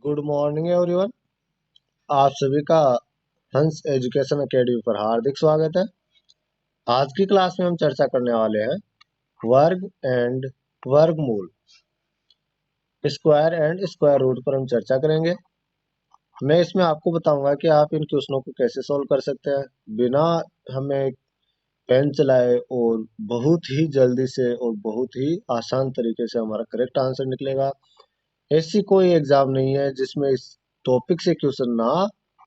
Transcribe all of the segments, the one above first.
Good morning everyone. आप सभी का हंस एजुकेशन एकेडमी पर हार्दिक स्वागत है। आज की क्लास में हम चर्चा करने वाले हैं वर्ग एंड वर्गमूल, स्क्वायर एंड स्क्वायर रूट पर हम चर्चा करेंगे। मैं इसमें आपको बताऊंगा कि आप इन क्वेश्चनों को कैसे सॉल्व कर सकते हैं बिना हमें पेन चलाए, और बहुत ही जल्दी से और बहुत ही आसान तरीके से हमारा करेक्ट आंसर निकलेगा। ऐसी कोई एग्जाम नहीं है जिसमें इस टॉपिक से क्वेश्चन ना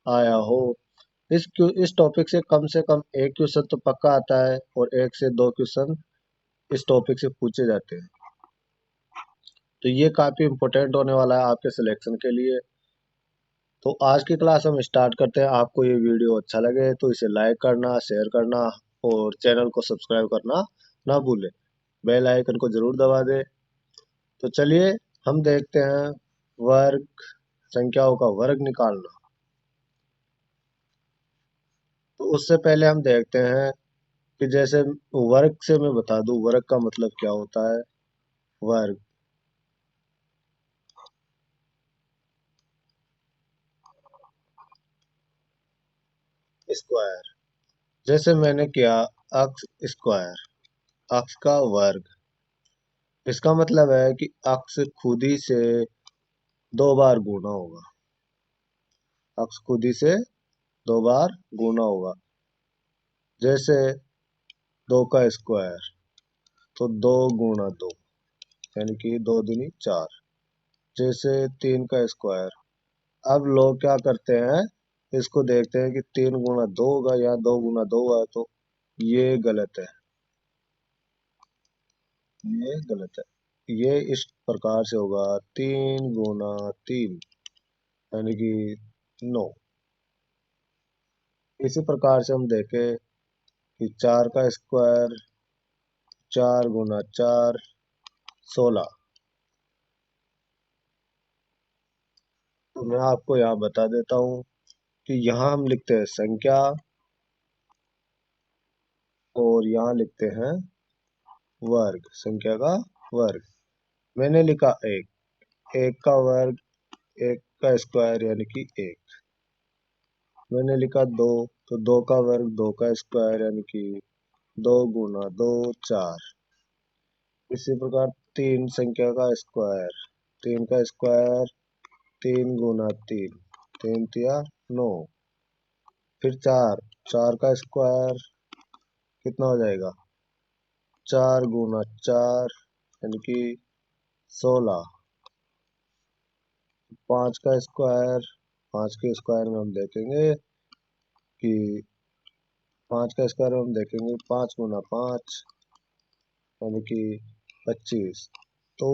आया हो। इस टॉपिक से कम एक क्वेश्चन तो पक्का आता है, और एक से दो क्वेश्चन इस टॉपिक से पूछे जाते हैं। तो ये काफी इम्पोर्टेंट होने वाला है आपके सिलेक्शन के लिए। तो आज की क्लास हम स्टार्ट करते हैं। आपको ये वीडियो अच्छा लगे तो इसे लाइक करना, शेयर करना और चैनल को सब्सक्राइब करना ना भूलें। बेल आइकन को जरूर दबा दें। तो चलिए हम देखते हैं वर्ग, संख्याओं का वर्ग निकालना। तो उससे पहले हम देखते हैं कि जैसे वर्ग से मैं बता दूं वर्ग का मतलब क्या होता है। वर्ग स्क्वायर, जैसे मैंने किया अक्स स्क्वायर, अक्स का वर्ग। इसका मतलब है कि अक्स खुद ही से दो बार गुना होगा। अक्स खुद ही से दो बार गुना होगा। जैसे दो का स्क्वायर, तो दो गुना दो, यानी कि दो दूनी चार। जैसे तीन का स्क्वायर, अब लोग क्या करते हैं, इसको देखते हैं कि तीन गुना दो होगा या दो गुना दो होगा, तो ये गलत है, ये गलत है। ये इस प्रकार से होगा तीन गुना तीन, यानी कि नौ। इसी प्रकार से हम देखें कि चार का स्क्वायर, चार गुना चार, 16। तो मैं आपको यहाँ बता देता हूँ कि यहाँ हम लिखते हैं संख्या, और यहाँ लिखते हैं वर्ग, संख्या का वर्ग। मैंने लिखा एक, एक का वर्ग, एक का स्क्वायर यानी कि एक। मैंने लिखा दो, तो दो का वर्ग, दो का स्क्वायर यानी कि दो गुना दो, चार। इसी प्रकार तीन, संख्या का स्क्वायर, तीन का स्क्वायर, तीन गुना तीन, तीन तिया नौ। फिर चार, चार का स्क्वायर कितना हो जाएगा, चार गुना चार, यानी कि 16। पाँच का स्क्वायर, पाँच के स्क्वायर में हम देखेंगे कि पाँच का स्क्वायर हम देखेंगे, पाँच गुना पाँच, यानी कि 25। तो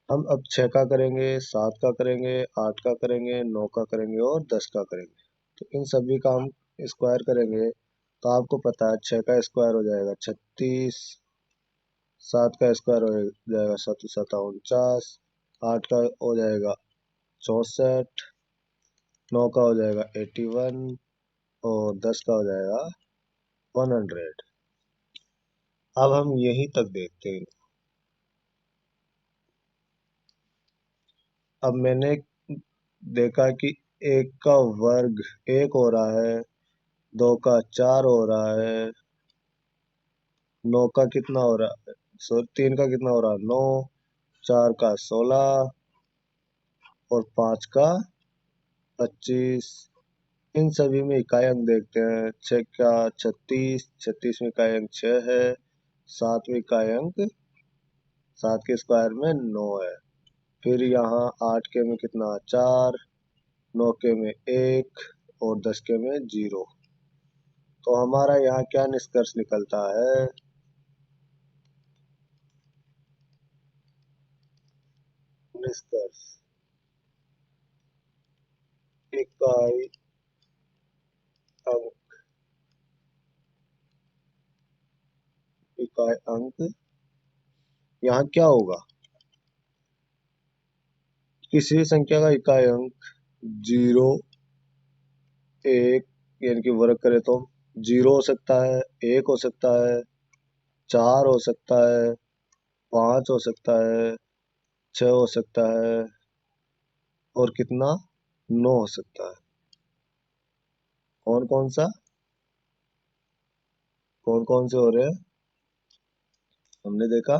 हम अब छः का करेंगे, सात का करेंगे, आठ का करेंगे, नौ का करेंगे और 10 का करेंगे। तो इन सभी का हम स्क्वायर करेंगे, तो आपको पता है छः का स्क्वायर हो जाएगा 36, सात का स्क्वायर हो जाएगा सत सता 49, आठ का हो जाएगा 64, नौ का हो जाएगा 81 और 10 का हो जाएगा 100। अब हम यहीं तक देखते हैं। अब मैंने देखा कि एक का वर्ग एक हो रहा है, दो का चार हो रहा है, नौ का कितना हो रहा है, तीन का कितना हो रहा है नौ, चार का 16 और पांच का 25। इन सभी में इकाई अंक देखते हैं। छः का 36, 36 में इकाई अंक 6 है। सात में इकाई अंक, सात के स्क्वायर में 9 है। फिर यहाँ आठ के में कितना, चार, नौ के में एक और 10 के में 0। तो हमारा यहाँ क्या निष्कर्ष निकलता है, निष्कर्ष इकाई अंक, इकाई अंक यहाँ क्या होगा, किसी भी संख्या का इकाई अंक 0, 1, यानी कि वर्ग करे तो 0 हो सकता है, एक हो सकता है, चार हो सकता है, पाँच हो सकता है, छः हो सकता है, और कितना 9 हो सकता है। कौन कौन सा, कौन कौन से हो रहे हैं हमने देखा।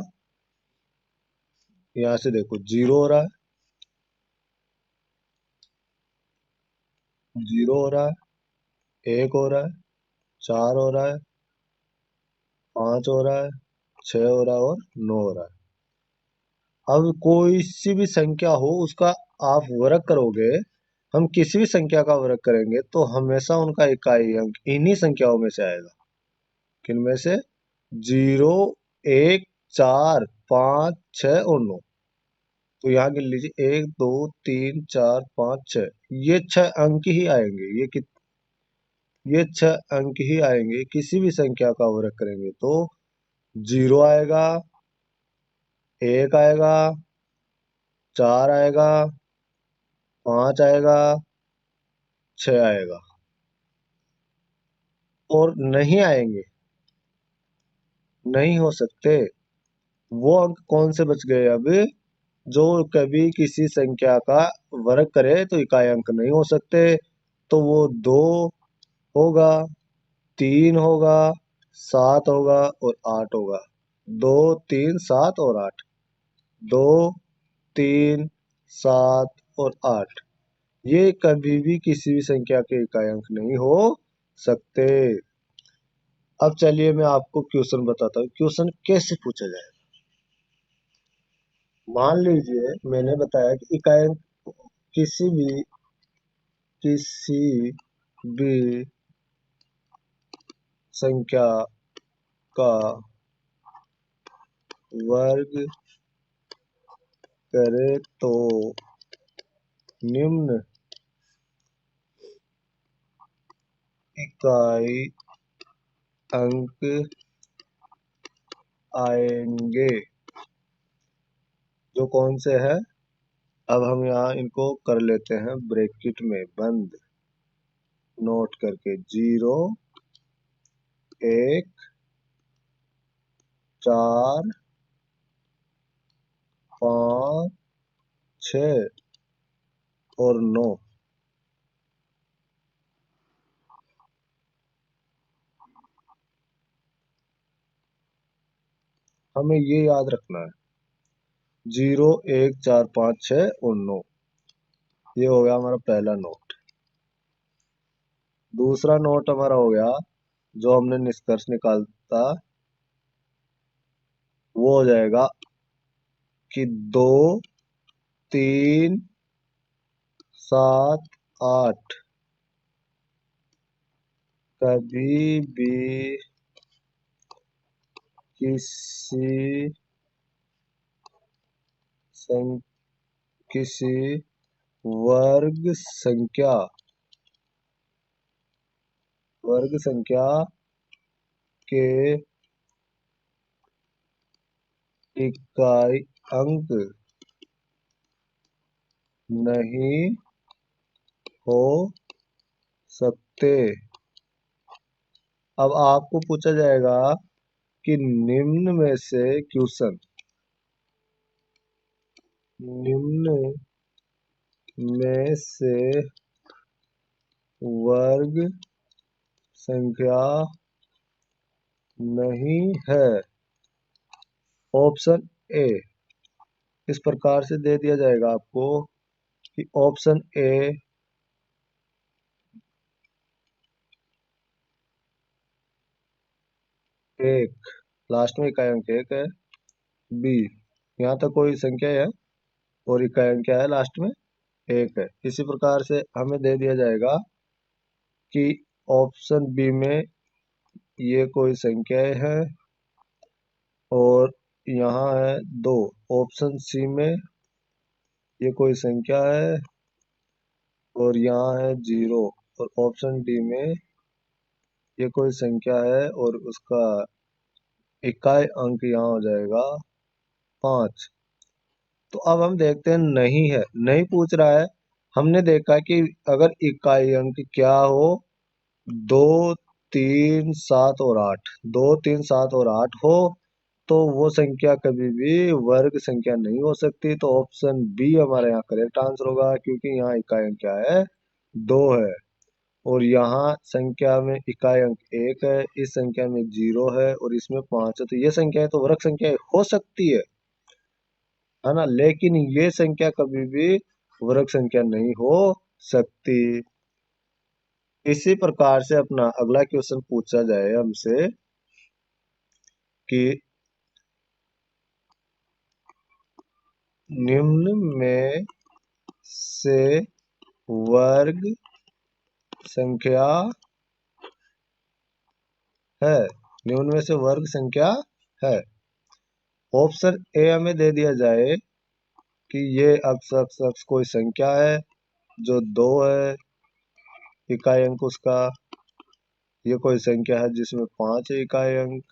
यहाँ से देखो 0 हो रहा है, 0 हो रहा है, 1 हो रहा है, 4 हो रहा है, 5 हो रहा है, 6 हो रहा है और 9 हो रहा है। अब कोई सी भी संख्या हो उसका आप वर्ग करोगे, हम किसी भी संख्या का वर्ग करेंगे तो हमेशा उनका इकाई अंक इन्हीं संख्याओं में से आएगा। किनमें से? 0, 1, 4, 5, 6 और 9। तो यहाँ गिन लीजिए 1, 2, 3, 4, 5, 6, ये 6 अंक ही आएंगे। ये 6 अंक ही आएंगे। किसी भी संख्या का वर्ग करेंगे तो 0 आएगा, 1 आएगा, 4 आएगा, 5 आएगा, 6 आएगा और नहीं आएंगे, नहीं हो सकते। वो अंक कौन से बच गए अब, जो कभी किसी संख्या का वर्ग करे तो इकाई अंक नहीं हो सकते। तो वो 2 होगा, 3 होगा, 7 होगा और 8 होगा। 2, 3, 7 और 8। 2, 3, 7 और 8, ये कभी भी किसी भी संख्या के इकाई अंक नहीं हो सकते। अब चलिए मैं आपको क्वेश्चन बताता हूँ, क्वेश्चन कैसे पूछा जाए। मान लीजिए मैंने बताया कि इकाई अंक किसी भी संख्या का वर्ग करे तो निम्न इकाई अंक आएंगे। जो कौन से है, अब हम यहाँ इनको कर लेते हैं ब्रैकेट में बंद, नोट करके। 0, 1, 4, 5, 6 और 9। हमें ये याद रखना है, 0, 1, 4, 5, 6 और 9। ये हो गया हमारा पहला नोट। दूसरा नोट हमारा हो गया, जो हमने निष्कर्ष निकालता, वो हो जाएगा कि 2, 3, 7, 8 कभी भी किसी सं, किसी वर्ग संख्या के इकाई अंक नहीं हो सकते। अब आपको पूछा जाएगा कि निम्न में से क्वेश्चन, निम्न में से वर्ग संख्या नहीं है। ऑप्शन ए इस प्रकार से दे दिया जाएगा आपको कि ऑप्शन ए 1, लास्ट में इकाई अंक 1 है। बी, यहाँ तक कोई संख्या है और इकाई अंक क्या है लास्ट में, 1 है। इसी प्रकार से हमें दे दिया जाएगा कि ऑप्शन बी में ये कोई संख्याएं हैं और यहाँ है 2। ऑप्शन सी में ये कोई संख्या है और यहाँ है 0। और ऑप्शन डी में ये कोई संख्या है और उसका इकाई अंक यहाँ हो जाएगा 5। तो अब हम देखते हैं, नहीं है, नहीं पूछ रहा है। हमने देखा कि अगर इकाई अंक क्या हो, 2, 3, 7 और 8, 2, 3, 7 और 8 हो तो वो संख्या कभी भी वर्ग संख्या नहीं हो सकती। तो ऑप्शन बी हमारे यहाँ करेक्ट आंसर होगा, क्योंकि यहाँ इकाई अंक क्या है, 2 है। और यहाँ संख्या में इकाई अंक 1 है, इस संख्या में 0 है और इसमें 5 है। तो ये संख्या तो वर्ग संख्या हो सकती है ना, लेकिन ये संख्या कभी भी वर्ग संख्या नहीं हो सकती। इसी प्रकार से अपना अगला क्वेश्चन पूछा जाए हमसे कि निम्न में से वर्ग संख्या है, निम्न में से वर्ग संख्या है। ऑप्शन ए हमें दे दिया जाए कि ये अक्स अक्स अक्स कोई संख्या है जो 2 है, इकाई अंक उसका। ये कोई संख्या है जिसमें 5 है इकाई अंक।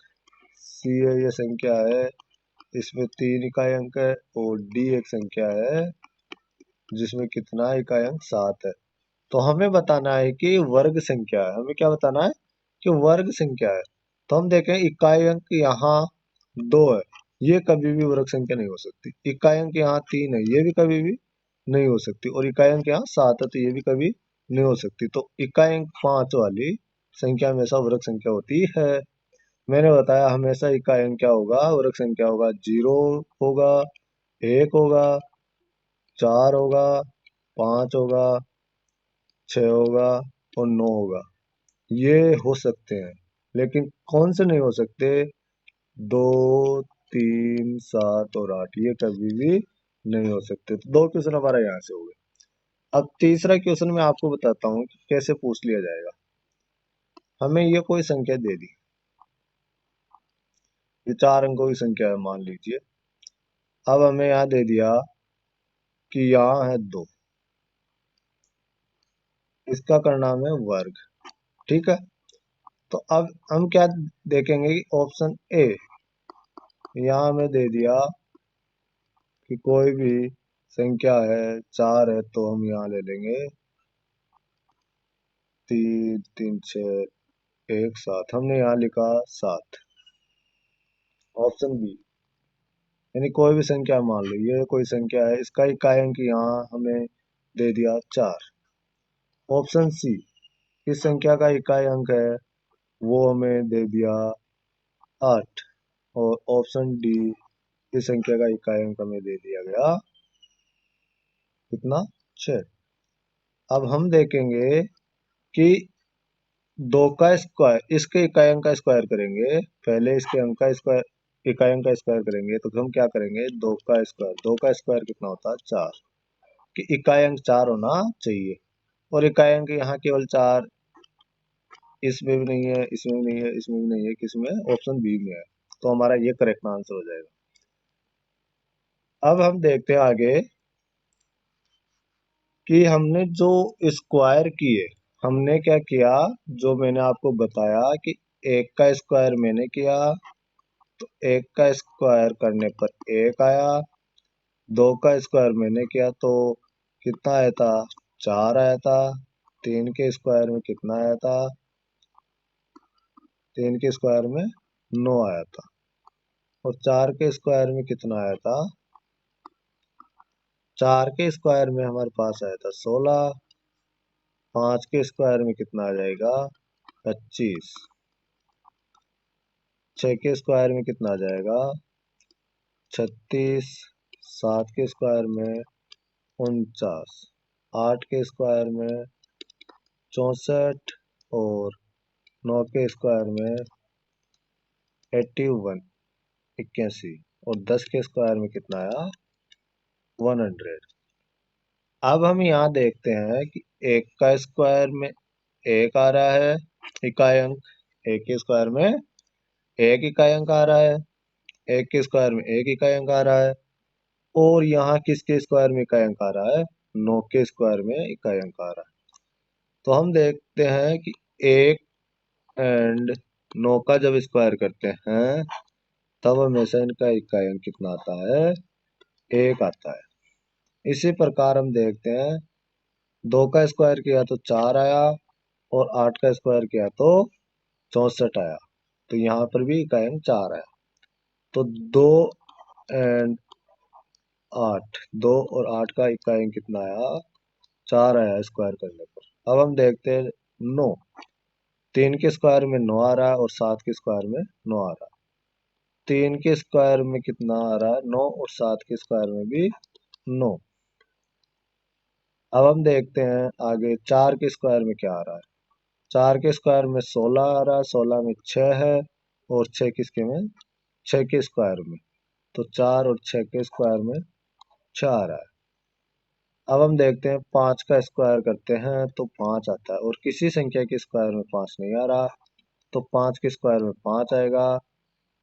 सी है ये संख्या है, इसमें 3 इकाई अंक है। और डी एक संख्या है जिसमें कितना इकाई अंक 7 है। तो हमें बताना है कि वर्ग संख्या है। हमें क्या बताना है कि वर्ग संख्या है। तो हम देखें इकाई अंक यहाँ 2 है, ये कभी भी वर्ग संख्या नहीं हो सकती। इकाई अंक यहाँ 3 है, ये भी कभी भी नहीं हो सकती। और इकाई अंक यहाँ 7 है, तो ये भी कभी नहीं हो सकती। तो इकाई अंक 5 वाली संख्या हमेशा वर्ग संख्या होती है। मैंने बताया हमेशा इकाई अंक क्या होगा, वर्ग संख्या होगा। 0 होगा, 1 होगा, 4 होगा, 5 होगा, 6 होगा और 9 होगा। ये हो सकते हैं, लेकिन कौन से नहीं हो सकते, 2, 3, 7 और 8 ये कभी भी नहीं हो सकते। तो 2 क्वेश्चन हमारा यहाँ से हो गए। अब तीसरा क्वेश्चन मैं आपको बताता हूँ कि कैसे पूछ लिया जाएगा। हमें ये कोई संख्या दे दी, ये 4 अंकों की संख्या है मान लीजिए। अब हमें यहाँ दे दिया कि यहाँ है 2, इसका करना है वर्ग। ठीक है, तो अब हम क्या देखेंगे कि ऑप्शन ए यहाँ हमें दे दिया कि कोई भी संख्या है 4 है, तो हम यहाँ ले लेंगे 3, 3, 6, 1, 7। हमने यहाँ लिखा 7। ऑप्शन बी यानी कोई भी संख्या मान लो, ये कोई संख्या है, इसका इकाई अंक यहाँ हमें दे दिया 4। ऑप्शन सी इस संख्या का इकाई अंक है, वो हमें दे दिया 8। और ऑप्शन डी इस संख्या का इकाई अंक हमें दे दिया गया कितना, 6। अब हम देखेंगे कि 2 का स्क्वायर, इसके इकाई अंक का स्क्वायर करेंगे। पहले इसके अंक का स्क्वायर, इकाई अंक का स्क्वायर करेंगे तो हम क्या करेंगे, 2 का स्क्वायर। 2 का स्क्वायर कितना होता है, 4। कि इकाई अंक 4 होना चाहिए। और इकाई अंक यहाँ केवल 4, इसमें भी नहीं है, इसमें भी नहीं है, इसमें भी नहीं है, किसमें, ऑप्शन बी में है। तो हमारा ये करेक्ट आंसर हो जाएगा। अब हम देखते हैं आगे कि हमने जो स्क्वायर किए, हमने क्या किया, जो मैंने आपको बताया कि 1 का स्क्वायर मैंने किया, तो 1 का स्क्वायर करने पर 1 आया। 2 का स्क्वायर मैंने किया तो कितना आया था, 4 आया था। 3 के स्क्वायर में कितना आया था, 3 के स्क्वायर में 9 आया था। और 4 के स्क्वायर में कितना आया था, 4 के स्क्वायर में हमारे पास आया था 16। 5 के स्क्वायर में कितना आ जाएगा, 25। 6 के स्क्वायर में कितना आ जाएगा, 36। 7 के स्क्वायर में 49। 8 के स्क्वायर में 64। और 9 के स्क्वायर में 81, 81। और 10 के स्क्वायर में कितना आया, 100। अब हम यहाँ देखते हैं कि 1 का स्क्वायर में 1 आ रहा है इकाई अंक, 1 के स्क्वायर में 1 इकाई अंक आ रहा है, 1 के स्क्वायर में 1 इकाई अंक आ रहा है। और यहाँ किसके स्क्वायर में इकाई अंक आ रहा है, 9 के स्क्वायर में इकाई अंक आ रहा है। तो हम देखते हैं कि 1 एंड 9 का जब स्क्वायर करते हैं तब हमेशा इनका इकाई अंक कितना आता है, 1 आता है। इसी प्रकार हम देखते हैं 2 का स्क्वायर किया तो 4 आया, और 8 का स्क्वायर किया तो 64 आया। तो यहाँ पर भी इकाई अंक 4 आया। तो 2 एंड 8, 2 और 8 का इक्का अंक कितना आया, 4 आया स्क्वायर करने पर। अब हम देखते हैं 9, 3 के स्क्वायर में 9 आ रहा है और 7 के स्क्वायर में 9 आ रहा है। 3 के स्क्वायर में कितना आ रहा है, 9, और 7 के स्क्वायर में भी 9। अब हम देखते हैं आगे 4 के स्क्वायर में क्या आ रहा है। 4 के स्क्वायर में 16 आ रहा है, 16 में 6 है, और 6 किसके में, 6 के स्क्वायर में। तो 4 और 6 के स्क्वायर में 6 आ रहा है। अब हम देखते हैं 5 का स्क्वायर करते हैं तो 5 आता है, और किसी संख्या के स्क्वायर में 5 नहीं आ रहा, तो 5 के स्क्वायर में 5 आएगा।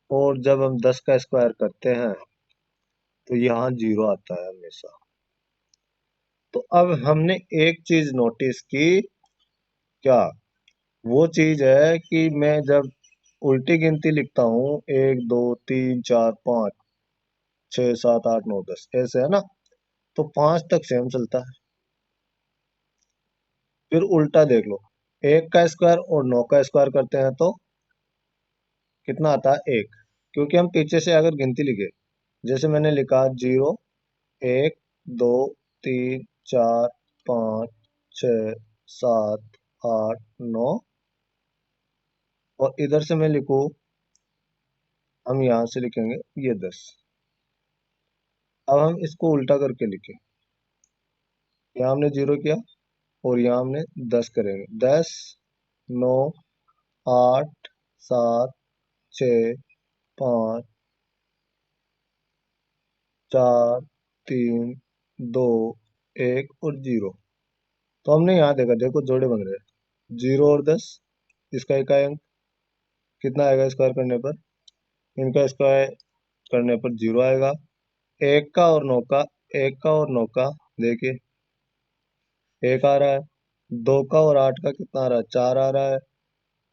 और जब हम 10 का स्क्वायर करते हैं तो यहाँ 0 आता है हमेशा। तो अब हमने एक चीज नोटिस की, क्या, वो चीज है कि मैं जब उल्टी गिनती लिखता हूँ, 1 2 3 4 5 6 7 8 9 10 ऐसे है ना, तो 5 तक सेम चलता है। फिर उल्टा देख लो, 1 का स्क्वायर और 9 का स्क्वायर करते हैं तो कितना आता है, 1। क्योंकि हम पीछे से अगर गिनती लिखे, जैसे मैंने लिखा 0 1 2 3 4 5 6 7 8 9, और इधर से मैं लिखूं, हम यहाँ से लिखेंगे ये 10। अब हम इसको उल्टा करके लिखें, यहाँ हमने 0 किया और यहाँ हमने 10 करेंगे। 10 9 8 7 6 5 4 3 2 1 और 0। तो हमने यहाँ देखा, देखो जोड़े बन रहे हैं, 0 और 10, इसका इकाई अंक कितना आएगा स्क्वायर करने पर, इनका स्क्वायर करने पर 0 आएगा। एक का और 9 का, एक का और 9 का देखिए 1 आ रहा है। 2 का और 8 का कितना आ रहा है, 4 आ रहा है।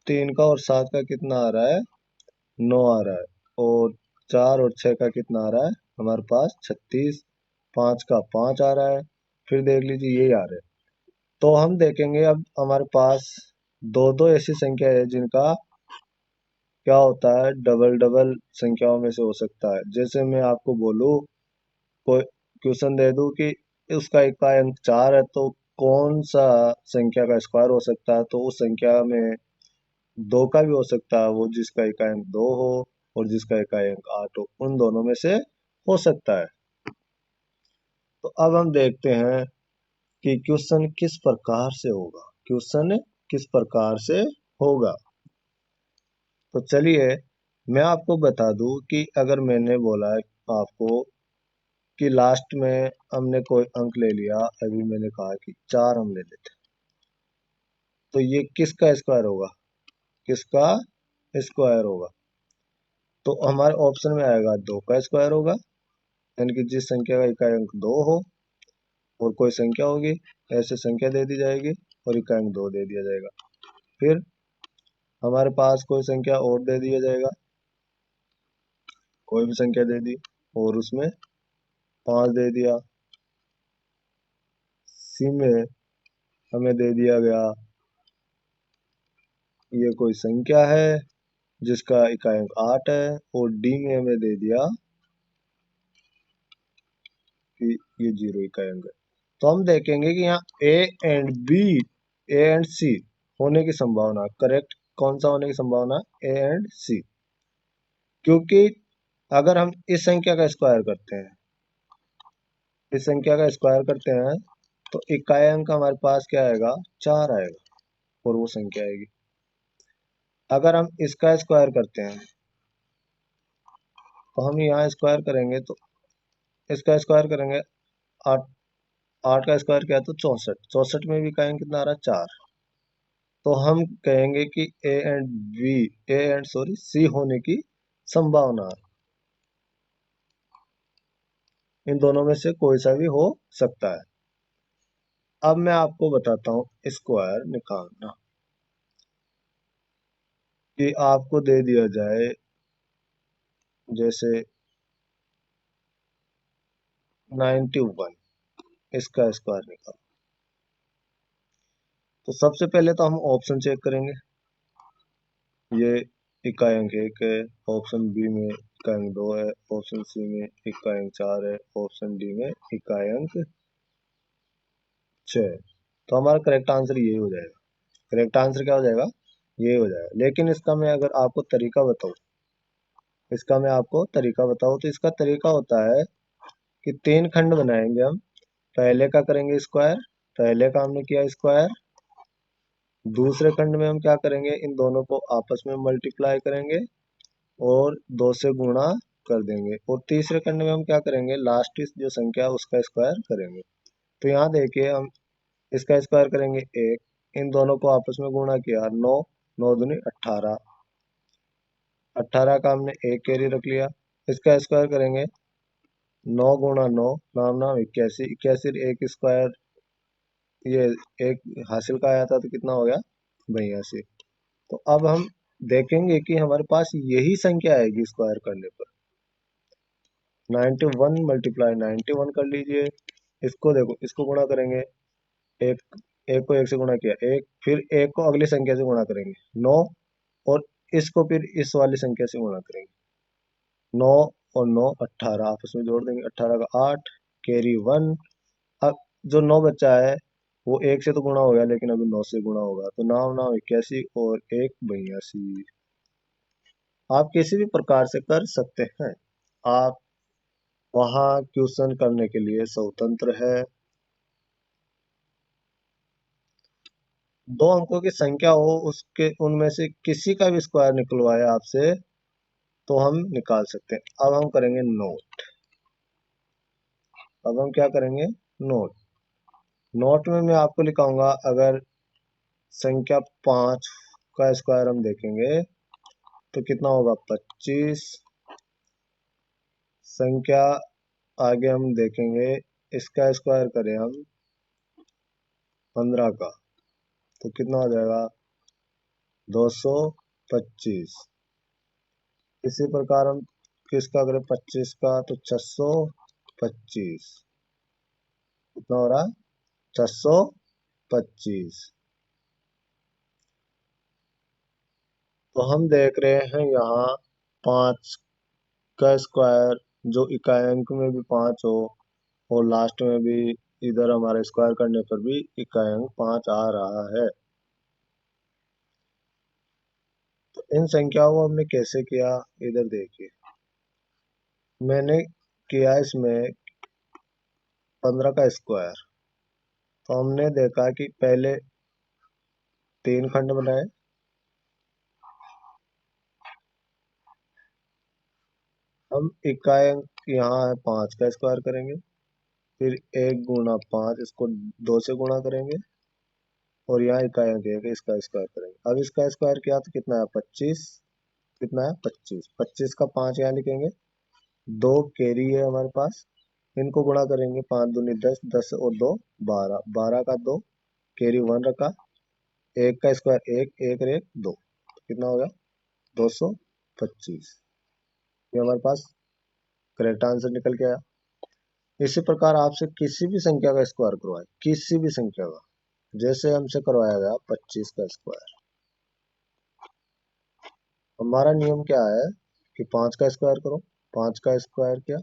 3 का और 7 का कितना आ रहा है, 9 आ रहा है। और 4 और 6 का कितना आ रहा है हमारे पास, 36। 5 का 5 आ रहा है। फिर देख लीजिए यही आ रहे हैं। तो हम देखेंगे अब हमारे पास दो दो ऐसी संख्या है जिनका क्या होता है, डबल डबल संख्याओं में से हो सकता है। जैसे मैं आपको बोलूं, कोई क्वेश्चन दे दूं कि उसका इकाई अंक 4 है, तो कौन सा संख्या का स्क्वायर हो सकता है, तो उस संख्या में 2 का भी हो सकता है, वो जिसका इकाई अंक 2 हो और जिसका इकाई अंक 8 हो, उन दोनों में से हो सकता है। तो अब हम देखते हैं कि क्वेश्चन किस प्रकार से होगा, क्वेश्चन किस प्रकार से होगा। तो चलिए मैं आपको बता दूं कि अगर मैंने बोला है आपको कि लास्ट में हमने कोई अंक ले लिया, अभी मैंने कहा कि 4 हम ले लेते, तो ये किसका स्क्वायर होगा, किसका स्क्वायर होगा। तो हमारे ऑप्शन में आएगा 2 का स्क्वायर होगा, यानी कि जिस संख्या का इकाई अंक 2 हो और कोई संख्या होगी, ऐसे संख्या दे दी जाएगी और इकाई अंक 2 दे दिया जाएगा। फिर हमारे पास कोई संख्या और दे दिया जाएगा, कोई भी संख्या दे दी और उसमें 5 दे दिया। सी में हमें दे दिया गया ये कोई संख्या है जिसका इकाई अंक 8 है, और डी में हमें दे दिया कि ये 0 इकाई अंक है। तो हम देखेंगे कि यहाँ A and B, A and C होने की संभावना, करेक्ट कौन सा होने की संभावना, ए एंड सी। क्योंकि अगर हम इस संख्या का स्क्वायर करते हैं, इस संख्या का स्क्वायर करते हैं, तो इकाई अंक हमारे पास क्या आएगा, 4 आएगा, और वो संख्या आएगी। अगर हम इसका स्क्वायर करते हैं, तो हम यहाँ स्क्वायर करेंगे, तो इसका स्क्वायर करेंगे, 8, 8 का स्क्वायर क्या है, तो 64, 64 में भी इकाई अंक कितना आ रहा है, 4। तो हम कहेंगे कि ए एंड सॉरी सी होने की संभावना है, इन दोनों में से कोई सा भी हो सकता है। अब मैं आपको बताता हूँ स्क्वायर निकालना, कि आपको दे दिया जाए जैसे 91, इसका स्क्वायर निकालो। तो सबसे पहले तो हम ऑप्शन चेक करेंगे, ये इकाई अंक 1 है, ऑप्शन बी में इकाई अंक 2 है, ऑप्शन सी में इकाई अंक 4 है, ऑप्शन डी में इकाई अंक 6। तो हमारा करेक्ट आंसर ये हो जाएगा। करेक्ट आंसर क्या हो जाएगा? ये हो जाएगा। लेकिन इसका मैं अगर आपको तरीका बताऊं, तो इसका तरीका होता है कि 3 खंड बनाएंगे हम। पहले का करेंगे स्क्वायर, पहले का हमने किया स्क्वायर। दूसरे खंड में हम क्या करेंगे, इन दोनों को आपस में मल्टीप्लाई करेंगे और 2 से गुणा कर देंगे। और तीसरे खंड में हम क्या करेंगे, लास्ट जो संख्या है उसका स्क्वायर करेंगे। तो यहाँ देखिए, हम इसका स्क्वायर करेंगे 1, इन दोनों को आपस में गुणा किया 9, 9 दूनी 18, 18 का हमने एक कैरी रख लिया। इसका स्क्वायर करेंगे 9 गुणा 9, नाम नाम 81, 81 एक स्क्वायर, ये एक हासिल का आया था तो कितना हो गया, 82। तो अब हम देखेंगे कि हमारे पास यही संख्या आएगी स्क्वायर करने पर। 91 मल्टीप्लाई 91 कर लीजिए। इसको देखो, इसको गुणा करेंगे, एक एक को एक से गुणा किया एक, फिर एक को अगली संख्या से गुणा करेंगे 9, और इसको फिर इस वाली संख्या से गुणा करेंगे 9 और 9 18, आपस में जोड़ देंगे, 18 का 8, कैरी 1। अब जो 9 बचा है वो एक से तो गुणा हो गया, लेकिन अभी 9 से गुणा होगा, तो नाम नाम 81 और एक 82। आप किसी भी प्रकार से कर सकते हैं, आप वहाँ क्वेश्चन करने के लिए स्वतंत्र है। 2 अंकों की संख्या हो, उसके उनमें से किसी का भी स्क्वायर निकलवाए आपसे तो हम निकाल सकते हैं। अब हम करेंगे नोट। अब हम क्या करेंगे, नोट। नोट में मैं आपको लिखाऊंगा, अगर संख्या 5 का स्क्वायर हम देखेंगे तो कितना होगा, 25। संख्या आगे हम देखेंगे, इसका स्क्वायर करें हम 15 का तो कितना हो जाएगा, 225। इसी प्रकार हम किसका करें, 25 का तो 625। कितना हो रहा है, 625। तो हम देख रहे हैं यहाँ 5 का स्क्वायर, जो इकाई अंक में भी 5 हो और लास्ट में भी इधर हमारे स्क्वायर करने पर भी इकाई अंक 5 आ रहा है। तो इन संख्याओं को हमने कैसे किया, इधर देखिए, मैंने किया इसमें 15 का स्क्वायर। तो हमने देखा कि पहले 3 खंड बनाए, हम इकाई अंक यहाँ है 5 का स्क्वायर करेंगे, फिर 1 गुना 5, इसको 2 से गुणा करेंगे, और यहाँ इकाई अंक 1 है, इसका स्क्वायर करेंगे। अब इसका स्क्वायर किया तो कितना है, 25। कितना है, 25। 25 का 5 यहाँ लिखेंगे, 2 कैरी है हमारे पास, इनको गुणा करेंगे, 5 दूनी 10, 10 और 2 12, 12 का 2, कैरी 1 रखा, एक का स्क्वायर 1, एक और एक 2, तो कितना हो गया, 225। ये हमारे पास करेक्ट आंसर निकल के आया। इसी प्रकार आपसे किसी भी संख्या का स्क्वायर करवाए, किसी भी संख्या का, जैसे हमसे करवाया गया 25 का स्क्वायर, हमारा नियम क्या है कि 5 का स्क्वायर करो। 5 का स्क्वायर किया,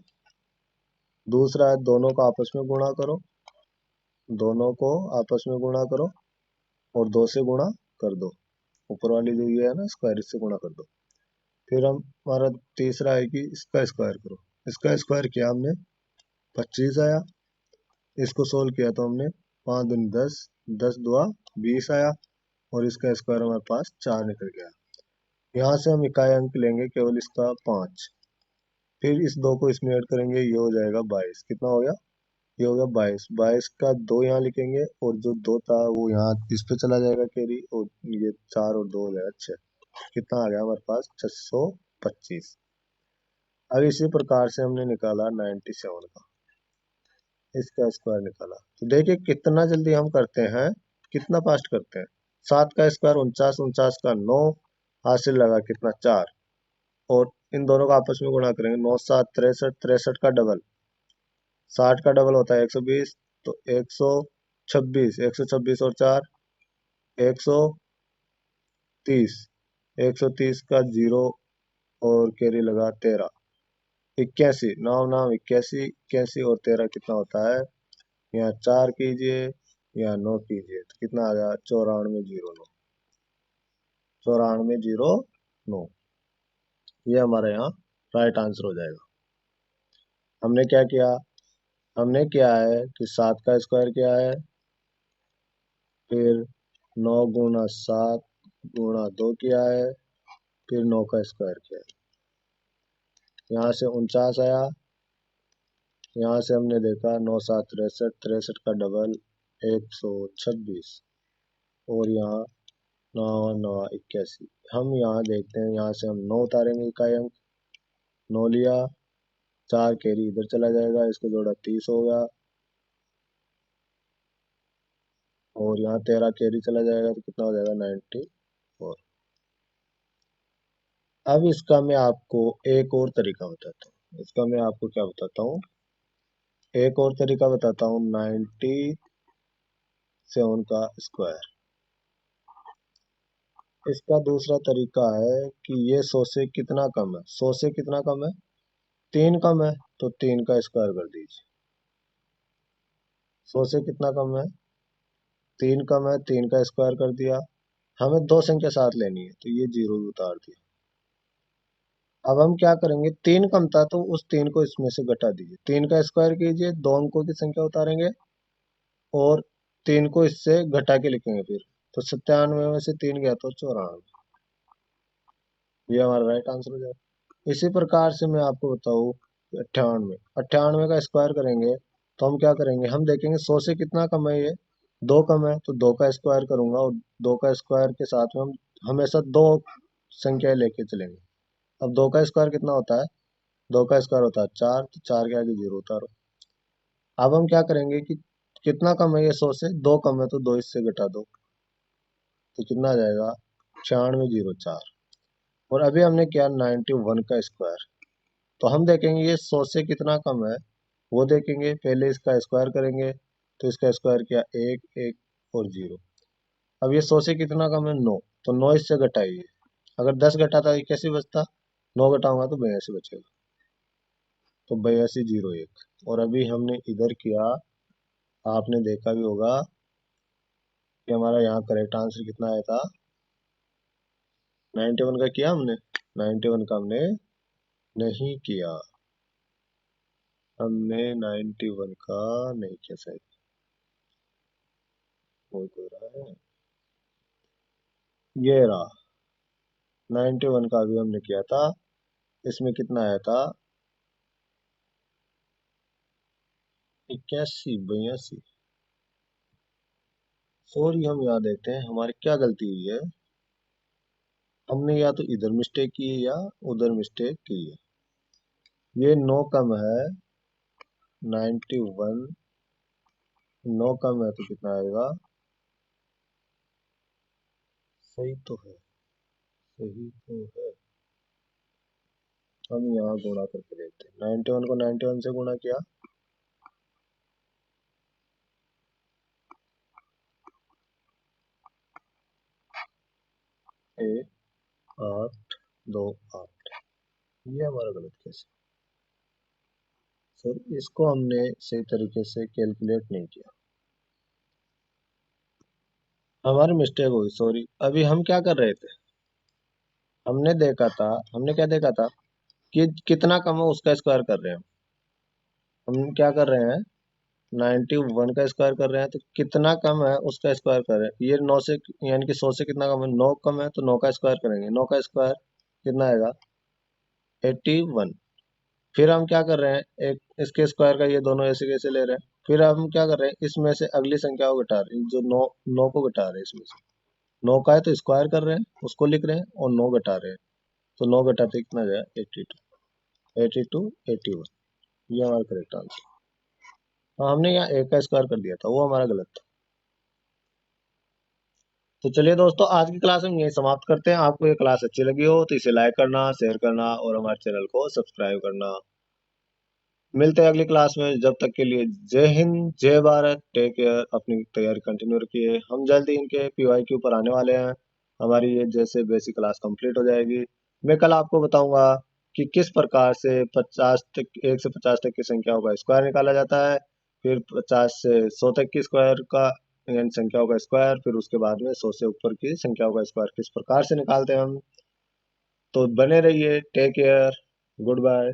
दूसरा है दोनों को आपस में गुणा करो, दोनों को आपस में गुणा करो और 2 से गुणा कर दो, ऊपर वाली जो ये है ना स्क्वायर, इससे गुणा कर दो। फिर हम हमारा तीसरा है कि इसका स्क्वायर करो। इसका स्क्वायर किया हमने, 25 आया। इसको सोल्व किया तो हमने 5 दूनी 10, 10 दुआ 20 आया, और इसका स्क्वायर हमारे पास 4 निकल गया। यहाँ से हम इकाई अंक लेंगे केवल इसका 5, फिर इस 2 को इसमें ऐड करेंगे, ये हो जाएगा 22। कितना हो गया, ये हो गया 22। 22 का 2 यहाँ लिखेंगे, और जो 2 था वो यहाँ इस पे चला जाएगा कैरी, और ये 4 और 2 हो जाएगा 6। कितना आ गया हमारे पास, 625। अब इसी प्रकार से हमने निकाला 97 का, इसका स्क्वायर निकाला। तो देखिए कितना जल्दी हम करते हैं, कितना फास्ट करते हैं। 7 का स्क्वायर 49, 49 का 9, हासिल लगा कितना, 4, और इन दोनों का आपस में गुणा करेंगे, 9 7 63, 63 का डबल 60 का डबल होता है 120, तो 126, 126 और 4 130, 130 का 0 और कैरी लगा 13, 81, 9 9 81, 81 और 13 कितना होता है? यहाँ 4 कीजिए, यहाँ 9 कीजिए, तो कितना आ गया? 9409, 9409। ये हमारे यहाँ राइट आंसर हो जाएगा। हमने क्या किया? हमने किया है कि 7 का स्क्वायर किया है, फिर 9 गुना 7 गुणा 2 किया है, फिर 9 का स्क्वायर किया है। यहाँ से 49 आया, यहाँ से हमने देखा 9 7 63, 63 का डबल 126, और यहाँ 9 9 81। हम यहाँ देखते हैं, यहाँ से हम 9 उतारेंगे, इकाई अंक 9 लिया, 4 कैरी इधर चला जाएगा, इसको जोड़ा 30 हो गया, और यहाँ 13 कैरी चला जाएगा तो कितना हो जाएगा? 94। अब इसका मैं आपको एक और तरीका बताता हूँ। इसका मैं आपको क्या बताता हूँ? एक और तरीका बताता हूँ, 97 का स्क्वायर। इसका दूसरा तरीका है कि ये 100 से कितना कम है? 100 से कितना कम है? 3 कम है, तो 3 का स्क्वायर कर दीजिए। 100 से कितना कम है? 3 कम है, 3 का स्क्वायर कर दिया। हमें दो संख्या साथ लेनी है, तो ये जीरो उतार दिया। अब हम क्या करेंगे? 3 कम था तो उस 3 को इसमें से घटा दीजिए, 3 का स्क्वायर कीजिए, दो अंकों की संख्या उतारेंगे और 3 को इससे घटा के लिखेंगे फिर। तो 97 में से 3 गया तो 94। ये हमारा राइट आंसर हो जाएगा। इसी प्रकार से मैं आपको बताऊँ, 98, 98 का स्क्वायर करेंगे तो हम क्या करेंगे? हम देखेंगे 100 से कितना कम है? ये 2 कम है, तो 2 का स्क्वायर करूंगा, और 2 का स्क्वायर के साथ में हम हमेशा दो संख्याएं लेके चलेंगे। अब 2 का स्क्वायर कितना होता है? 2 का स्क्वायर होता है 4, तो 4 के आगे जीरो उतारो। अब हम क्या करेंगे कि कितना कम है? ये 100 से 2 कम है, तो 2 इससे घटा दो, तो कितना आ जाएगा? 9604। और अभी हमने किया 91 का स्क्वायर, तो हम देखेंगे ये 100 से कितना कम है, वो देखेंगे। पहले इसका स्क्वायर करेंगे, तो इसका स्क्वायर किया 1 1 और 0। अब ये 100 से कितना कम है? 9, तो 9 इससे घटाइए। अगर 10 घटाता है कैसे बचता? 9 घटाऊंगा तो 82 बचेगा, तो 8201। और अभी हमने इधर किया, आपने देखा भी होगा कि हमारा यहाँ करेक्ट आंसर कितना आया था? 91 का किया हमने? 91 का हमने नहीं किया, हमने 91 का नहीं किया शायद, वो तो रहा है, ये रहा 91 का भी हमने किया था। इसमें कितना आया था? 81 82। सॉरी, हम यहाँ देखते हैं हमारी क्या गलती हुई है। हमने या तो इधर मिस्टेक की है या उधर मिस्टेक की है। ये 9 कम है, 91, 9 कम है तो कितना आएगा? सही तो है, सही तो है। हम यहाँ गुणा करके देखते हैं, 91 को 91 से गुणा किया, एक 8 2 8। ये हमारा गलत केस है सर, इसको हमने सही तरीके से कैलकुलेट नहीं किया, हमारी मिस्टेक हुई, सॉरी। अभी हम क्या कर रहे थे? हमने देखा था, हमने क्या देखा था कि कितना कम है उसका स्क्वायर कर रहे हैं। हम क्या कर रहे हैं? 91 का स्क्वायर कर रहे हैं, तो कितना कम है उसका स्क्वायर कर रहे हैं। ये 9 से, यानी कि 100 से कितना कम है? 9 कम है, तो 9 का स्क्वायर करेंगे, 9 का स्क्वायर कितना आएगा? 81। फिर हम क्या कर रहे हैं? एक इसके स्क्वायर का, ये दोनों ऐसे कैसे ले रहे हैं? फिर हम क्या कर रहे हैं? इसमें से अगली संख्या को घटा रहे हैं, जो 9 9 को घटा रहे हैं इसमें से। 9 का है तो स्क्वायर कर रहे हैं, उसको लिख रहे हैं, और 9 घटा रहे हैं, तो 9 घटाते कितना जाए? 82, 82 81। ये हमारा करेक्ट आंसर। हाँ, हमने यहाँ एक का स्क्वायर कर दिया था, वो हमारा गलत था। तो चलिए दोस्तों, आज की क्लास हम यही समाप्त करते हैं। आपको ये क्लास अच्छी लगी हो तो इसे लाइक करना, शेयर करना और हमारे चैनल को सब्सक्राइब करना। मिलते हैं अगली क्लास में, जब तक के लिए जय हिंद, जय भारत, टेक केयर, अपनी तैयारी कंटिन्यू रखिए। हम जल्दी इनके PYQ पर आने वाले हैं। हमारी ये जैसे बेसिक क्लास कंप्लीट हो जाएगी। मैं कल आपको बताऊंगा कि किस प्रकार से 50 तक 1 से 50 तक की संख्याओं का स्क्वायर निकाला जाता है, फिर 50 से 100 तक की स्क्वायर का यानी संख्याओं का स्क्वायर, फिर उसके बाद में 100 से ऊपर की संख्याओं का स्क्वायर किस प्रकार से निकालते हैं हम। तो बने रहिए। Take care. Good bye.